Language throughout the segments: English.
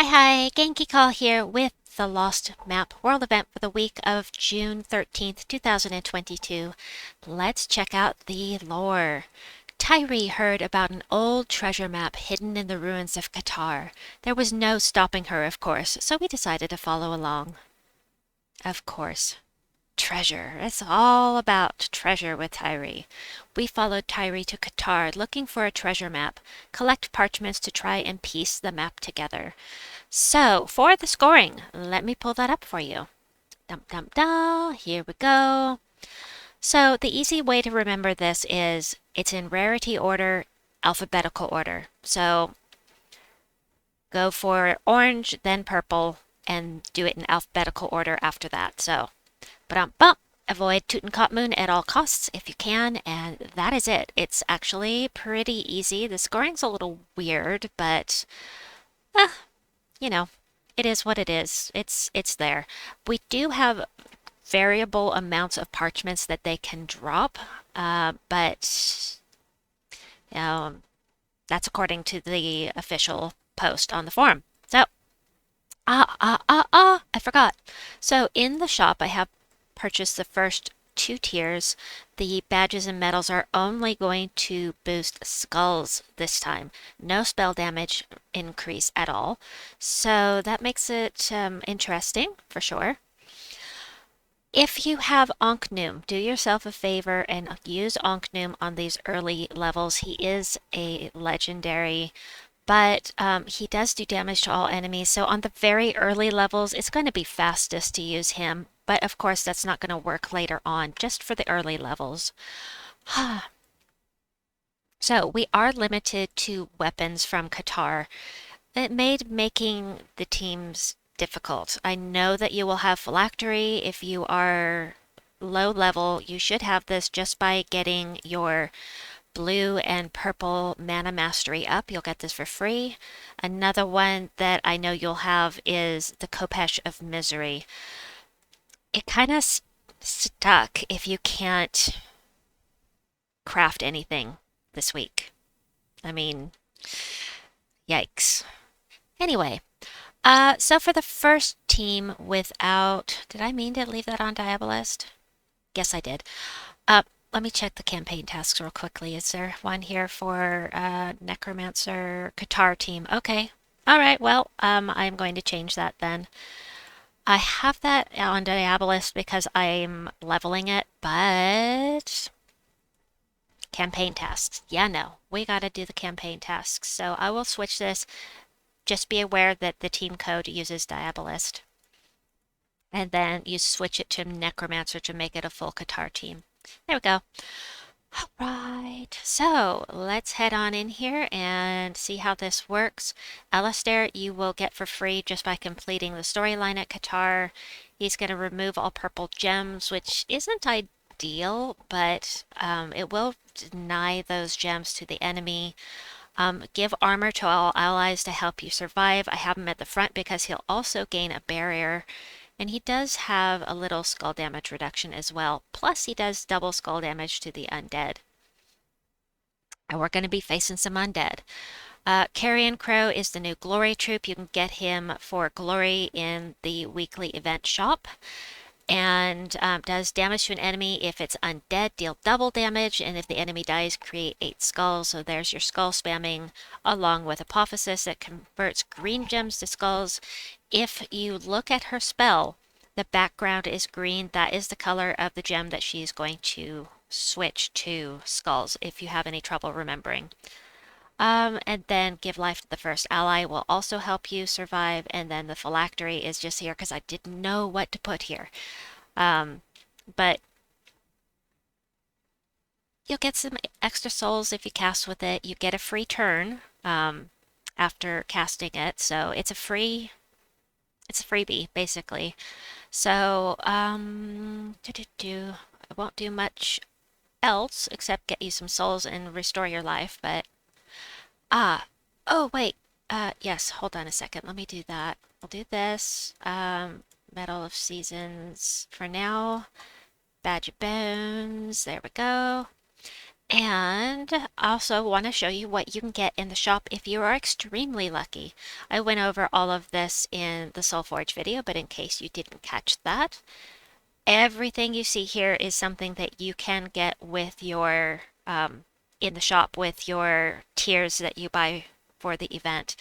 Hi, Genki Call here with the Lost Map World event for the week of June 13th, 2022. Let's check out the lore. Tyree heard about an old treasure map hidden in the ruins of Qatar. There was no stopping her, of course, so we decided to follow along. Of course. Treasure. It's all about treasure with Tyree. We followed Tyree to Qatar looking for a treasure map, collect parchments to try and piece the map together. So, for the scoring, let me pull that up for you. Dum dum dum, here we go. So, the easy way to remember this is it's in rarity order, alphabetical order. So, go for orange, then purple, and do it in alphabetical order after that. So, bump. Avoid Tutankhamun at all costs if you can, and that is it. It's actually pretty easy. The scoring's a little weird, but eh, you know, it is what it is. It's there. We do have variable amounts of parchments that they can drop, but um, that's according to the official post on the forum. So, I forgot. So in the shop, I have purchased the first two tiers. The badges and medals are only going to boost skulls this time. No spell damage increase at all. So that makes it interesting for sure. If you have Ankhnum, do yourself a favor and use Ankhnum on these early levels. He is a legendary, but he does do damage to all enemies. So on the very early levels, it's going to be fastest to use him. But of course, that's not going to work later on, just for the early levels. So we are limited to weapons from Qatar. It made making the teams difficult. I know that you will have Phylactery. If you are low level, you should have this just by getting your blue and purple mana mastery up. You'll get this for free. Another one that I know you'll have is the Kopesh of Misery. It kind of stuck if you can't craft anything this week. I mean, yikes. Anyway, so for the first team without, did I mean to leave that on Diabolist? Yes, I did. Let me check the campaign tasks real quickly. Is there one here for Necromancer Qatar team? Okay. All right. Well, I'm going to change that then. I have that on Diabolist because I'm leveling it, but campaign tasks. Yeah, no, we got to do the campaign tasks. So I will switch this. Just be aware that the team code uses Diabolist. And then you switch it to Necromancer to make it a full Qatar team. There we go. All right, so let's head on in here and see how this works. Alastair, you will get for free just by completing the storyline at Qatar. He's going to remove all purple gems, which isn't ideal, but it will deny those gems to the enemy. Give armor to all allies to help you survive. I have him at the front because he'll also gain a barrier. And he does have a little skull damage reduction as well. Plus, he does double skull damage to the undead. And we're going to be facing some undead. Carrion Crow is the new glory troop. You can get him for glory in the weekly event shop. And does damage to an enemy if it's undead, deal double damage. And if the enemy dies, create 8 skulls. So there's your skull spamming along with Apophisis that converts green gems to skulls. If you look at her spell, the background is green. That is the color of the gem that she's going to switch to skulls if you have any trouble remembering. And then give life to the first ally will also help you survive. And then the Phylactery is just here because I didn't know what to put here. But you'll get some extra souls if you cast with it. You get a free turn after casting it. So it's a freebie, basically. So, it won't do much else except get you some souls and restore your life, but, oh, wait, yes, hold on a second, let me do that. I'll do this, Medal of Seasons for now, Badge of Bones, there we go. And I also want to show you what you can get in the shop if you are extremely lucky. I went over all of this in the Soulforge video, but in case you didn't catch that, everything you see here is something that you can get with your in the shop with your tiers that you buy for the event.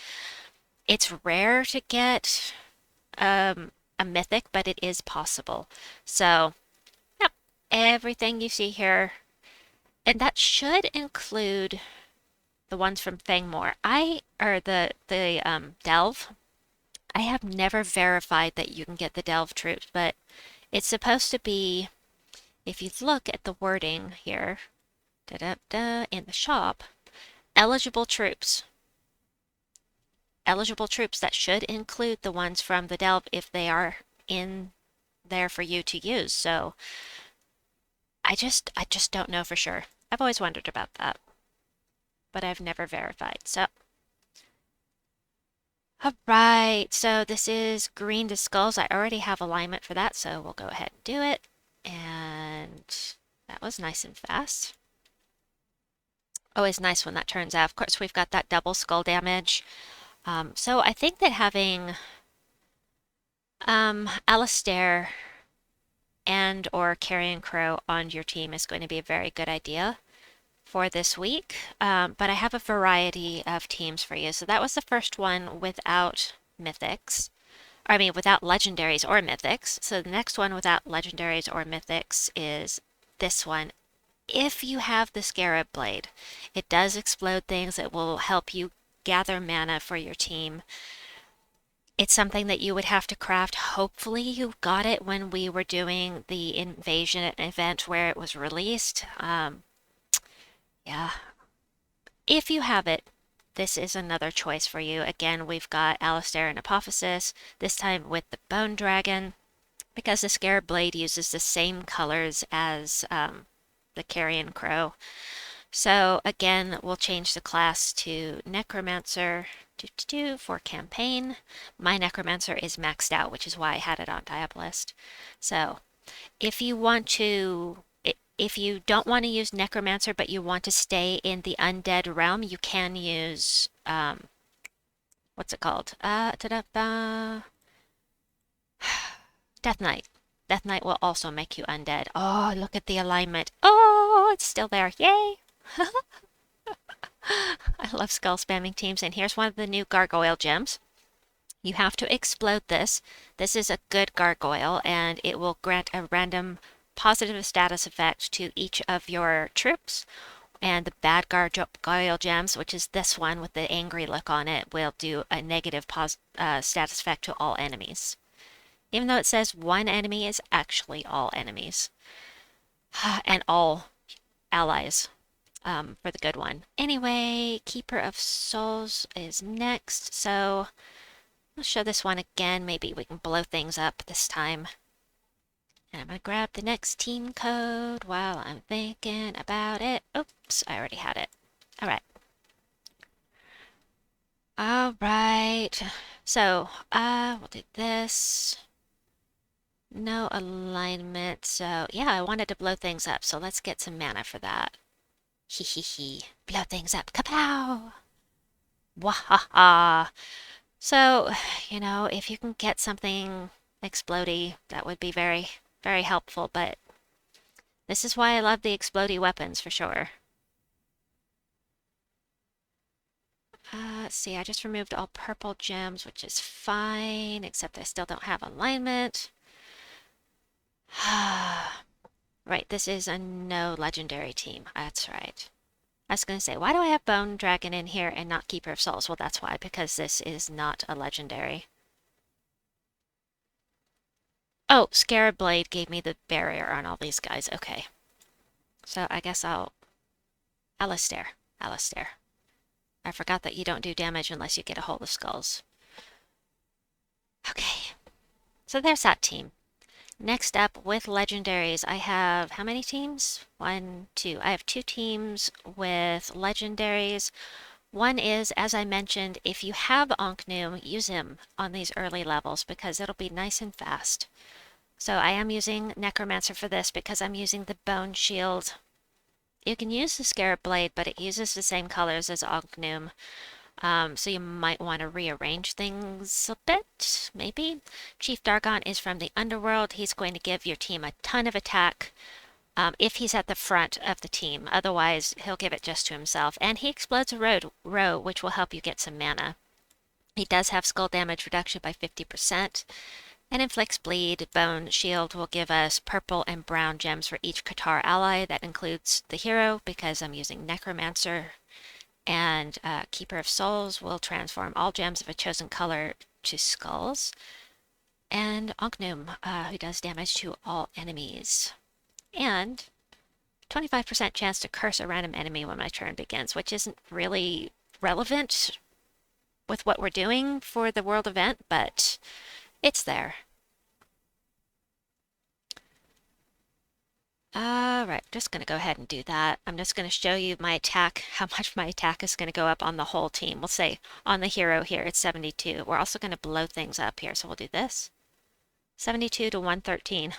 It's rare to get a mythic, but it is possible. So, yep, everything you see here, and that should include the ones from Fangmore. Or the Delve. I have never verified that you can get the Delve troops, but it's supposed to be, if you look at the wording here, da da da, in the shop, eligible troops. Eligible troops that should include the ones from the Delve if they are in there for you to use. So I just don't know for sure. I've always wondered about that, but I've never verified. So all right, so this is green to skulls. I already have alignment for that, so we'll go ahead and do it. And that was nice and fast. Always nice when that turns out. Of course, we've got that double skull damage. So I think that having Alastair and or Carrion Crow on your team is going to be a very good idea for this week. But I have a variety of teams for you. So that was the first one without mythics. I mean, without legendaries or mythics. So the next one without legendaries or mythics is this one. If you have the Scarab Blade, it does explode things. It will help you gather mana for your team. It's something that you would have to craft. Hopefully you got it when we were doing the invasion event where it was released. Yeah. If you have it, this is another choice for you. Again, we've got Alastair and Apophisis, this time with the Bone Dragon, because the Scarab Blade uses the same colors as the Carrion Crow. So again, we'll change the class to Necromancer for campaign. My Necromancer is maxed out, which is why I had it on Diabolist. So if you want to, if you don't want to use Necromancer, but you want to stay in the undead realm, you can use, what's it called? Death Knight. Death Knight will also make you undead. Oh, look at the alignment. Oh, it's still there. Yay! I love skull spamming teams, and here's one of the new gargoyle gems. You have to explode this. This is a good gargoyle, and it will grant a random positive status effect to each of your troops. And the bad gargoyle gems, which is this one with the angry look on it, will do a negative status effect to all enemies. Even though it says one enemy, is actually all enemies. And all allies. For the good one. Anyway, Keeper of Souls is next, so I'll show this one again. Maybe we can blow things up this time. And I'm going to grab the next team code while I'm thinking about it. Oops, I already had it. All right. All right. So, we'll do this. No alignment. So, yeah, I wanted to blow things up, so let's get some mana for that. Hee hee hee. Blow things up. Kapow! Wahaha! So, if you can get something explodey, that would be very, very helpful, but this is why I love the explodey weapons for sure. Let's see, I just removed all purple gems, which is fine, except I still don't have alignment. Right, this is a no legendary team. That's right. I was going to say, why do I have Bone Dragon in here and not Keeper of Souls? Well, that's why, because this is not a legendary. Oh, Scarab Blade gave me the barrier on all these guys. Okay. So I guess Alastair. I forgot that you don't do damage unless you get a hold of skulls. Okay. So there's that team. Next up, with legendaries, I have how many teams? One, two. I have two teams with legendaries. One is, as I mentioned, if you have Ankhnum, use him on these early levels because it'll be nice and fast. So I am using Necromancer for this because I'm using the Bone Shield You can use the Scarab blade, but it uses the same colors as Ankhnum. So you might want to rearrange things a bit, maybe. Chief Dargon is from the underworld. He's going to give your team a ton of attack if he's at the front of the team. Otherwise, he'll give it just to himself. And he explodes a row, which will help you get some mana. He does have skull damage reduction by 50%. And inflicts bleed. Bone shield will give us purple and brown gems for each Qatar ally. That includes the hero because I'm using Necromancer. And Keeper of Souls will transform all gems of a chosen color to skulls. And Ankhnum, who does damage to all enemies. And 25% chance to curse a random enemy when my turn begins, which isn't really relevant with what we're doing for the world event, but it's there. Alright, just going to go ahead and do that. I'm just going to show you my attack, how much my attack is going to go up on the whole team. We'll say on the hero here, it's 72. We're also going to blow things up here, so we'll do this. 72 to 113.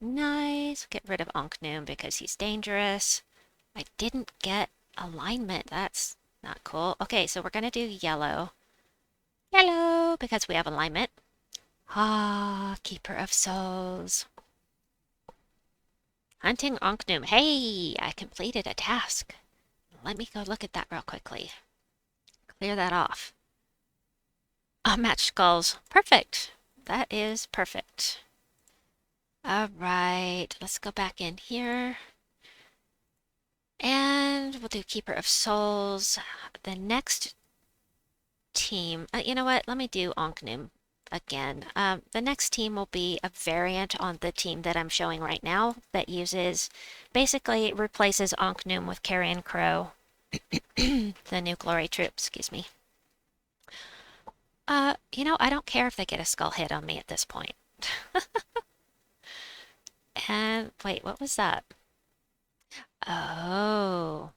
Nice. Get rid of Ankhnum because he's dangerous. I didn't get alignment. That's not cool. Okay, so we're going to do yellow. Yellow, because we have alignment. Keeper of Souls. Hunting Ankhnum. Hey, I completed a task. Let me go look at that real quickly. Clear that off. Match skulls. Perfect. That is perfect. All right, let's go back in here. And we'll do Keeper of Souls. The next team, you know what? Let me do Ankhnum again. The next team will be a variant on the team that I'm showing right now that uses, basically replaces Ankhnum with Carrion Crow, the new glory troop, excuse me. You know, I don't care if they get a skull hit on me at this point. And wait, what was that? Oh.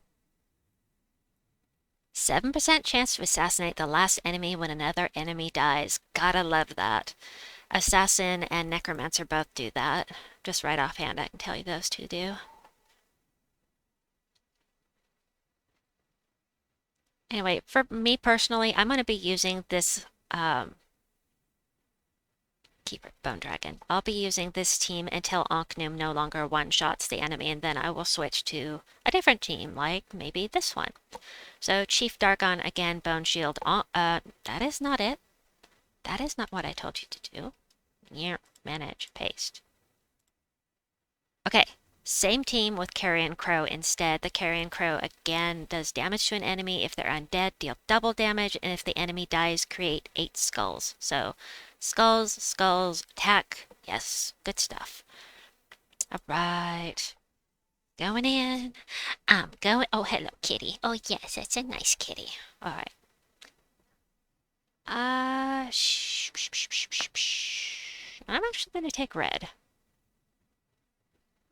7% chance to assassinate the last enemy when another enemy dies. Gotta love that. Assassin and Necromancer both do that. Just right offhand, I can tell you those two do. Anyway, for me personally, I'm going to be using this Keeper Bone Dragon. I'll be using this team until Ankhnum no longer one-shots the enemy, and then I will switch to a different team, like maybe this one. So Chief Dargon, again, Bone Shield. That is not it. That is not what I told you to do. Here, manage, paste. Okay, same team with Carrion Crow instead. The Carrion Crow, again, does damage to an enemy. If they're undead, deal double damage, and if the enemy dies, create 8 skulls. So, skulls, skulls, attack. Yes, good stuff. Alright. Going in. I'm going. Oh, hello, kitty. Oh, yes, that's a nice kitty. Alright. I'm actually going to take red.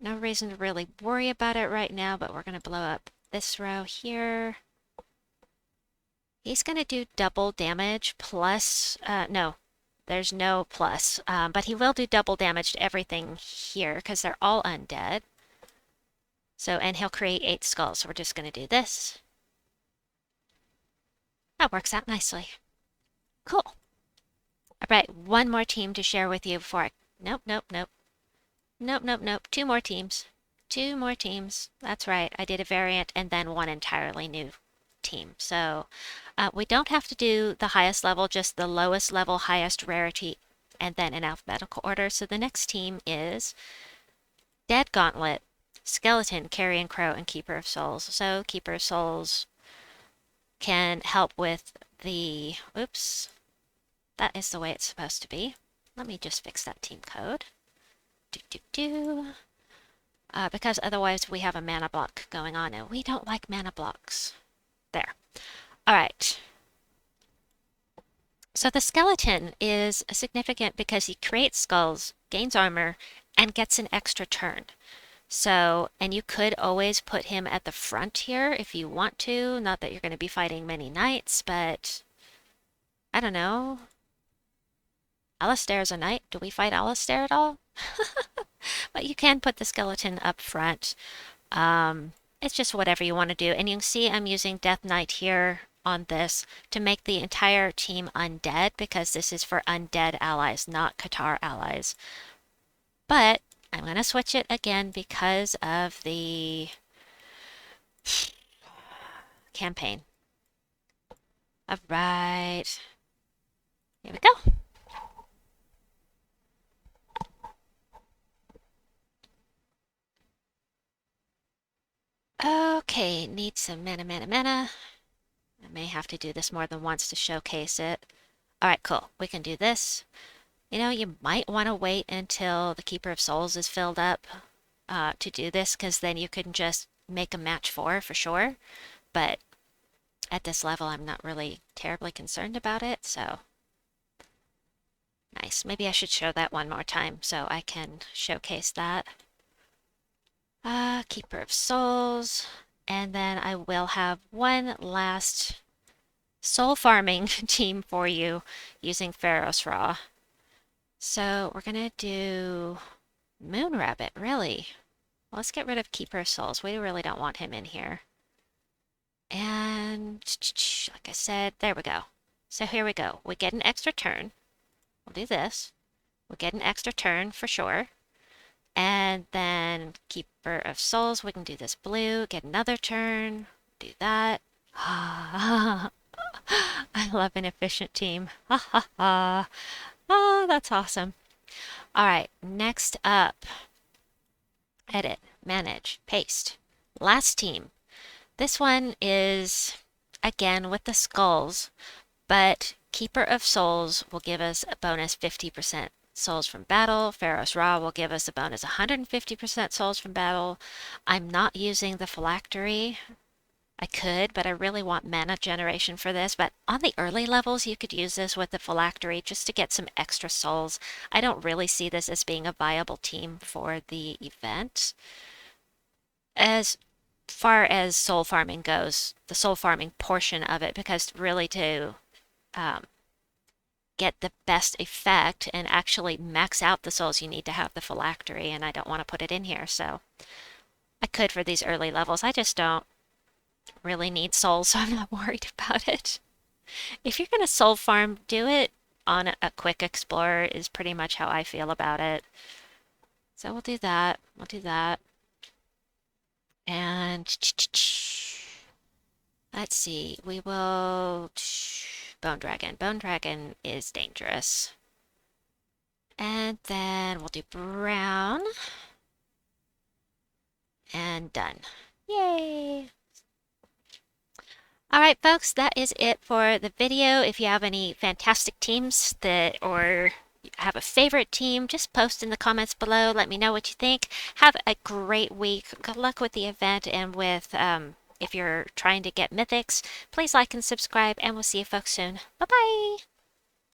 No reason to really worry about it right now, but we're going to blow up this row here. He's going to do double damage plus, no, there's no plus, but he will do double damage to everything here because they're all undead. So, and he'll create 8 skulls. So we're just going to do this. That works out nicely. Cool. All right, one more team to share with you before I... Nope, nope, nope. Nope, nope, nope. 2 more teams. 2 more teams. That's right. I did a variant and then one entirely new team. So we don't have to do the highest level, just the lowest level, highest rarity, and then in alphabetical order. So the next team is Dead Gauntlet, Skeleton, Carrion Crow, and Keeper of Souls. So Keeper of Souls can help with the... Oops. That is the way it's supposed to be. Let me just fix that team code. Because otherwise we have a mana block going on, and we don't like mana blocks. There. Alright. So the skeleton is significant because he creates skulls, gains armor, and gets an extra turn. So, and you could always put him at the front here if you want to. Not that you're going to be fighting many knights, but I don't know. Alastair's a knight. Do we fight Alastair at all? But you can put the skeleton up front. It's just whatever you want to do. And you can see I'm using Death Knight here on this to make the entire team undead because this is for undead allies, not Qatar allies. But I'm going to switch it again because of the campaign. All right. Here we go. Okay, need some mana. I may have to do this more than once to showcase it. All right, cool. We can do this. You know, you might want to wait until the Keeper of Souls is filled up to do this, because then you can just make a match for sure. But at this level, I'm not really terribly concerned about it, so nice. Maybe I should show that one more time so I can showcase that. Keeper of Souls, and then I will have one last soul farming team for you using Pharos-Ra. So we're gonna do Moon Rabbit, really. Let's get rid of Keeper of Souls. We really don't want him in here. And like I said, there we go. So here we go. We get an extra turn. We'll do this. We'll get an extra turn for sure. And then Keeper of Souls, we can do this blue, get another turn, do that. I love an efficient team. Ha ha ha. Oh, that's awesome. All right, next up, edit, manage, paste. Last team. This one is, again, with the skulls, but Keeper of Souls will give us a bonus 50% souls from battle. Pharos-Ra will give us a bonus 150% souls from battle. I'm not using the Phylactery. I could, but I really want mana generation for this. But on the early levels, you could use this with the Phylactery just to get some extra souls. I don't really see this as being a viable team for the event. As far as soul farming goes, the soul farming portion of it, because really to get the best effect and actually max out the souls, you need to have the Phylactery, and I don't want to put it in here, so I could for these early levels. I just don't really need souls, so I'm not worried about it. If you're going to soul farm, do it on a quick explorer is pretty much how I feel about it. So we'll do that. We'll do that. And let's see. We will Bone Dragon. Bone Dragon is dangerous. And then we'll do brown. And done. Yay! All right, folks, that is it for the video. If you have any fantastic teams or have a favorite team, just post in the comments below. Let me know what you think. Have a great week. Good luck with the event and with if you're trying to get Mythics. Please like and subscribe, and we'll see you folks soon. Bye-bye!